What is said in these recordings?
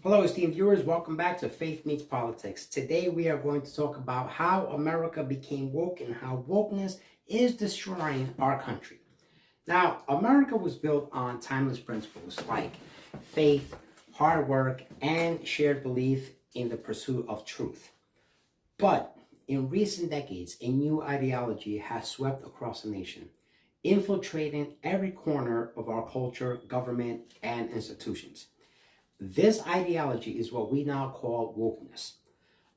Hello, esteemed viewers. Welcome back to Faith Meets Politics. Today we are going to talk about how America became woke and how wokeness is destroying our country. Now, America was built on timeless principles like faith, hard work, and shared belief in the pursuit of truth. But in recent decades, a new ideology has swept across the nation, infiltrating every corner of our culture, government, and institutions. This ideology is what we now call wokeness.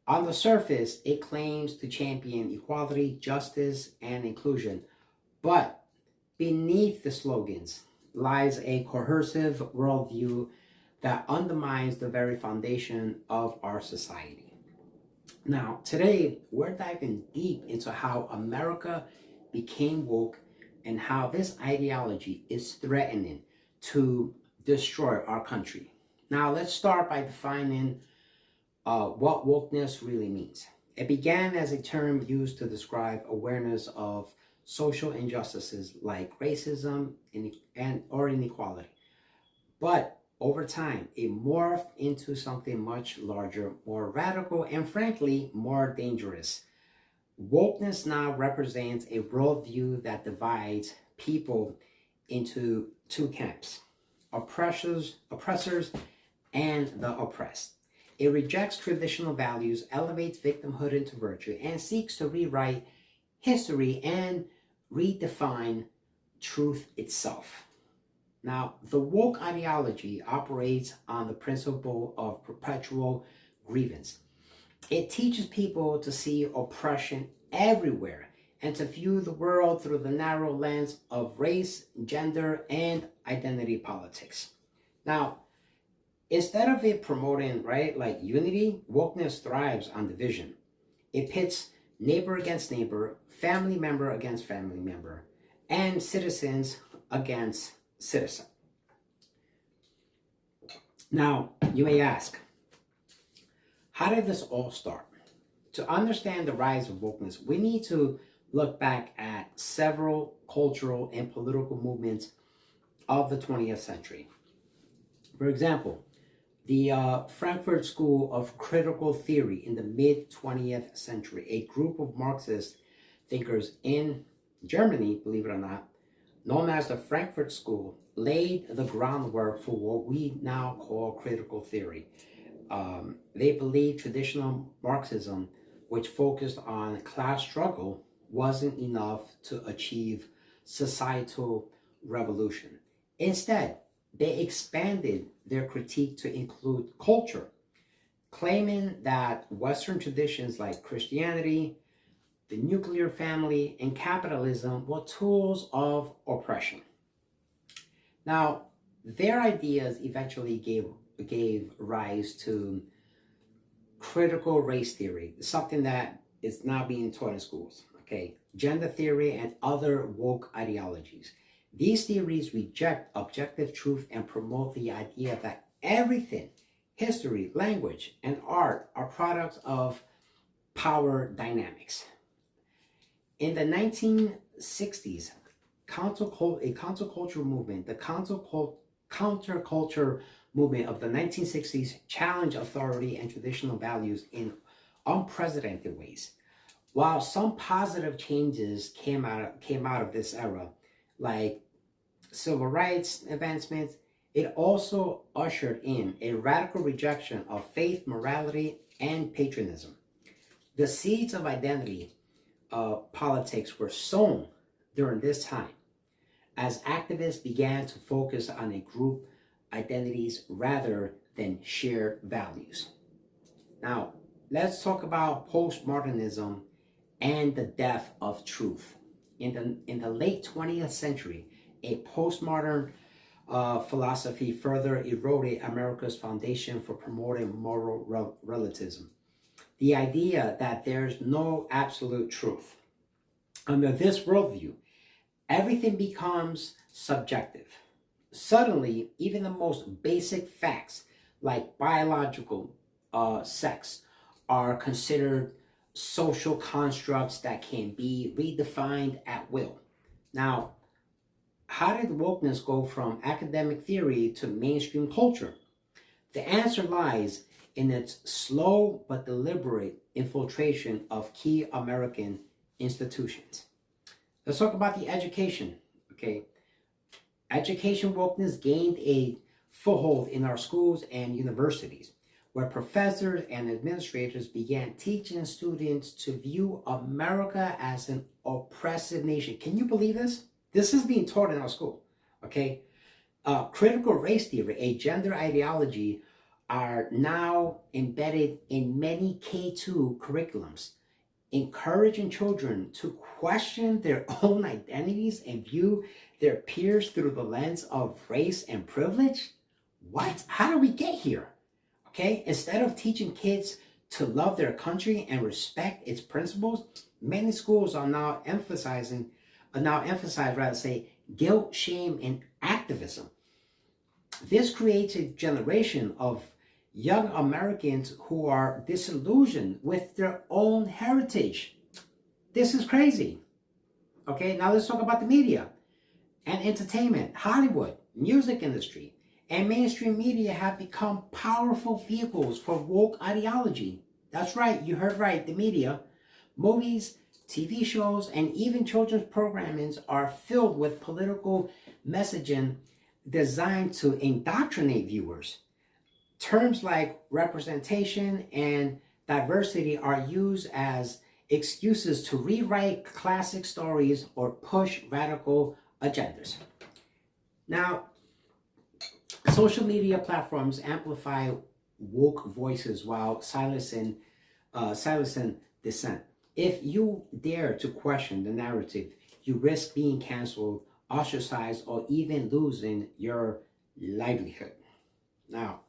On the surface, it claims to champion equality, justice, and inclusion, but beneath the slogans lies a coercive worldview that undermines the very foundation of our society. Now, today, we're diving deep into how America became woke and how this ideology is threatening to destroy our country. Now, let's start by defining what wokeness really means. It began as a term used to describe awareness of social injustices like racism or inequality. But over time, it morphed into something much larger, more radical, and frankly, more dangerous. Wokeness now represents a worldview that divides people into two camps: oppressors, and the oppressed. It rejects traditional values, elevates victimhood into virtue, and seeks to rewrite history and redefine truth itself. Now, the woke ideology operates on the principle of perpetual grievance. It teaches people to see oppression everywhere and to view the world through the narrow lens of race, gender, and identity politics. Now, instead of it promoting, like unity, wokeness thrives on division. It pits neighbor against neighbor, family member against family member, and citizens against citizen. Now, you may ask, how did this all start? To understand the rise of wokeness, we need to look back at several cultural and political movements of the 20th century. For example, the Frankfurt School of Critical Theory in the mid-20th century, a group of Marxist thinkers in Germany, believe it or not, known as the Frankfurt School, laid the groundwork for what we now call critical theory. They believed traditional Marxism, which focused on class struggle, wasn't enough to achieve societal revolution. Instead, they expanded their critique to include culture, claiming that Western traditions like Christianity, the nuclear family, and capitalism were tools of oppression. Now, their ideas eventually gave rise to critical race theory, something that is now being taught in schools, gender theory, and other woke ideologies. These theories reject objective truth and promote the idea that everything, history, language, and art, are products of power dynamics. In the 1960s, a counterculture movement, the counterculture movement of the 1960s challenged authority and traditional values in unprecedented ways. While some positive changes came out of this era, like civil rights advancements, it also ushered in a radical rejection of faith, morality, and patriotism. The seeds of identity politics were sown during this time as activists began to focus on a group identities rather than shared values. Now, let's talk about postmodernism and the death of truth. In the late 20th century, a postmodern philosophy further eroded America's foundation for promoting moral relativism. The idea that there's no absolute truth. Under this worldview, everything becomes subjective. Suddenly, even the most basic facts like biological sex are considered social constructs that can be redefined at will. Now, how did wokeness go from academic theory to mainstream culture? The answer lies in its slow but deliberate infiltration of key American institutions. Let's talk about the education, okay? Education wokeness gained a foothold in our schools and universities, where professors and administrators began teaching students to view America as an oppressive nation. Can you believe this? This is being taught in our school, okay? Critical race theory, a gender ideology, are now embedded in many K-2 curriculums, encouraging children to question their own identities and view their peers through the lens of race and privilege. What? How did we get here? Okay, instead of teaching kids to love their country and respect its principles, many schools are now emphasize guilt, shame, and activism. This creates a generation of young Americans who are disillusioned with their own heritage. This is crazy. Okay, now let's talk about the media and entertainment. Hollywood, music industry, and mainstream media have become powerful vehicles for woke ideology. That's right, you heard right, the media. Movies, TV shows, and even children's programming are filled with political messaging designed to indoctrinate viewers. Terms like representation and diversity are used as excuses to rewrite classic stories or push radical agendas. Now, social media platforms amplify woke voices while silencing dissent. If you dare to question the narrative, you risk being canceled, ostracized, or even losing your livelihood. Now,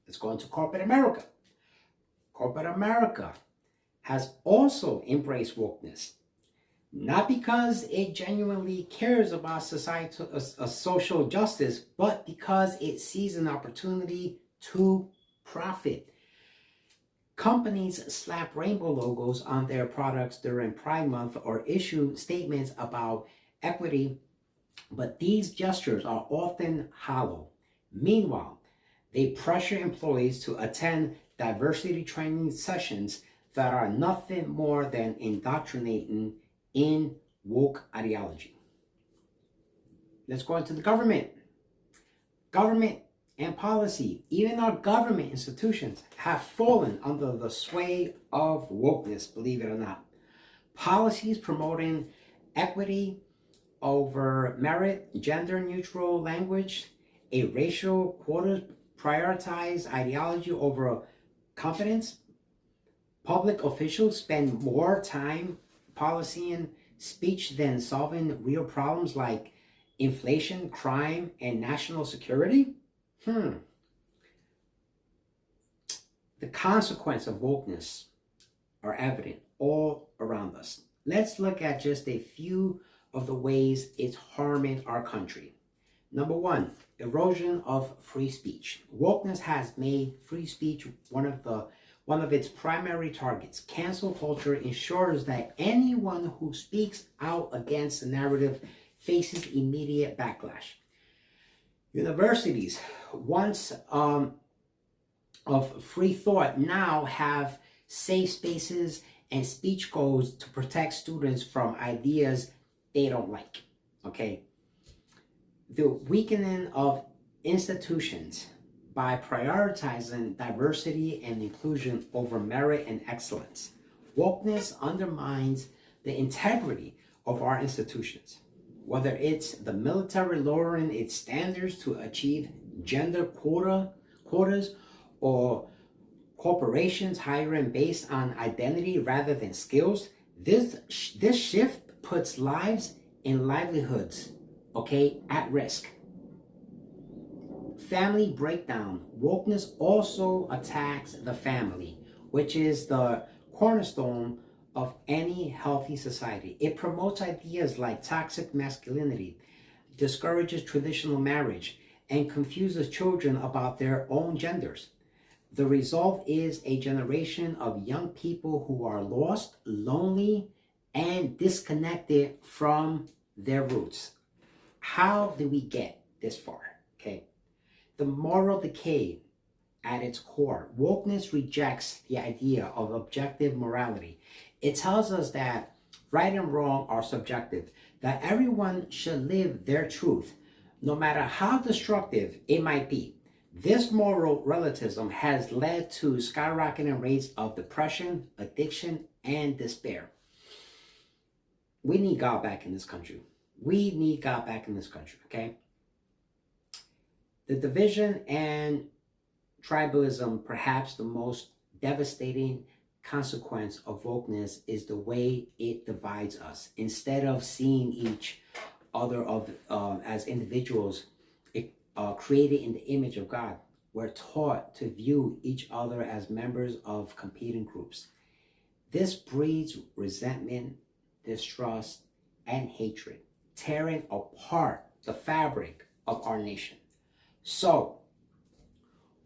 let's go into corporate America. Corporate America has also embraced wokeness, not because it genuinely cares about social justice, but because it sees an opportunity to profit. Companies slap rainbow logos on their products during Pride Month or issue statements about equity, but these gestures are often hollow. Meanwhile, they pressure employees to attend diversity training sessions that are nothing more than indoctrinating in woke ideology. Let's go into the government. Government and policy, even our government institutions, have fallen under the sway of wokeness, believe it or not. Policies promoting equity over merit, gender-neutral language, a racial quota prioritize ideology over competence. Public officials spend more time policing speech than solving real problems like inflation, crime, and national security. The consequences of wokeness are evident all around us. Let's look at just a few of the ways it's harming our country. Number one, erosion of free speech. Wokeness has made free speech one of its primary targets. Cancel culture ensures that anyone who speaks out against the narrative faces immediate backlash. Universities, once of free thought, now have safe spaces and speech codes to protect students from ideas they don't like. Okay. The weakening of institutions by prioritizing diversity and inclusion over merit and excellence. Wokeness undermines the integrity of our institutions, whether it's the military lowering its standards to achieve gender quotas or corporations hiring based on identity rather than skills. This shift puts lives and livelihoods, okay, at risk. Family breakdown. Wokeness also attacks the family, which is the cornerstone of any healthy society. It promotes ideas like toxic masculinity, discourages traditional marriage, and confuses children about their own genders. The result is a generation of young people who are lost, lonely, and disconnected from their roots. How did we get this far? Okay. The moral decay at its core. Wokeness rejects the idea of objective morality. It tells us that right and wrong are subjective, that everyone should live their truth, no matter how destructive it might be. This moral relativism has led to skyrocketing rates of depression, addiction, and despair. We need God back in this country. We need God back in this country, okay? The division and tribalism, perhaps the most devastating consequence of wokeness, is the way it divides us. Instead of seeing each other as individuals created in the image of God, we're taught to view each other as members of competing groups. This breeds resentment, distrust, and hatred, tearing apart the fabric of our nation. So,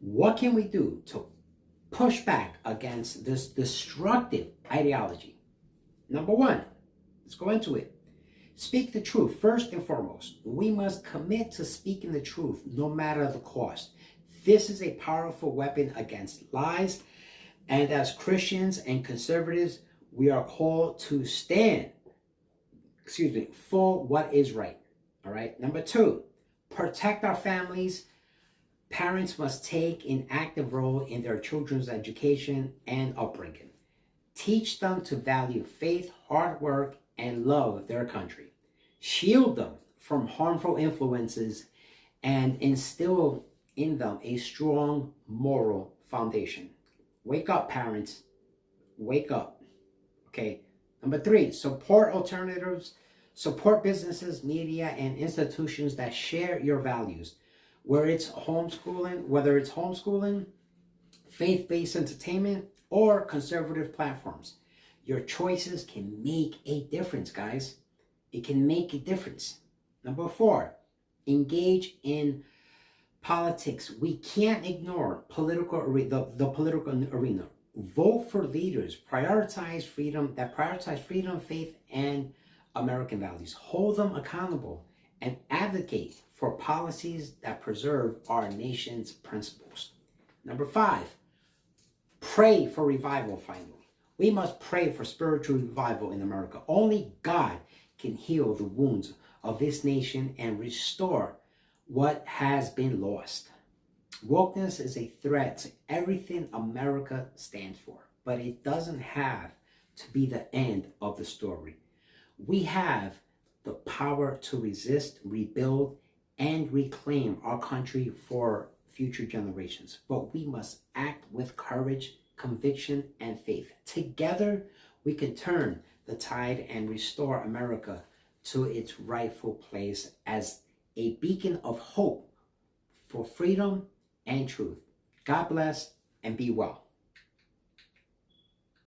what can we do to push back against this destructive ideology? Number one, let's go into it. Speak the truth. First and foremost, we must commit to speaking the truth no matter the cost. This is a powerful weapon against lies. And as Christians and conservatives, we are called to stand, for what is right. All right. Number two, protect our families. Parents must take an active role in their children's education and upbringing. Teach them to value faith, hard work, and love their country. Shield them from harmful influences and instill in them a strong moral foundation. Wake up, parents. Wake up. Okay. Number three, support alternatives. Support businesses, media, and institutions that share your values. Whether it's homeschooling, faith-based entertainment, or conservative platforms. Your choices can make a difference, guys. It can make a difference. Number four, engage in politics. We can't ignore the political arena. Vote for leaders. Prioritize freedom, faith, and American values. Hold them accountable and advocate for policies that preserve our nation's principles. Number five, pray for revival finally. We must pray for spiritual revival in America. Only God can heal the wounds of this nation and restore what has been lost. Wokeness is a threat to everything America stands for, but it doesn't have to be the end of the story. We have the power to resist, rebuild, and reclaim our country for future generations. But we must act with courage, conviction, and faith. Together, we can turn the tide and restore America to its rightful place as a beacon of hope for freedom and truth. God bless and be well.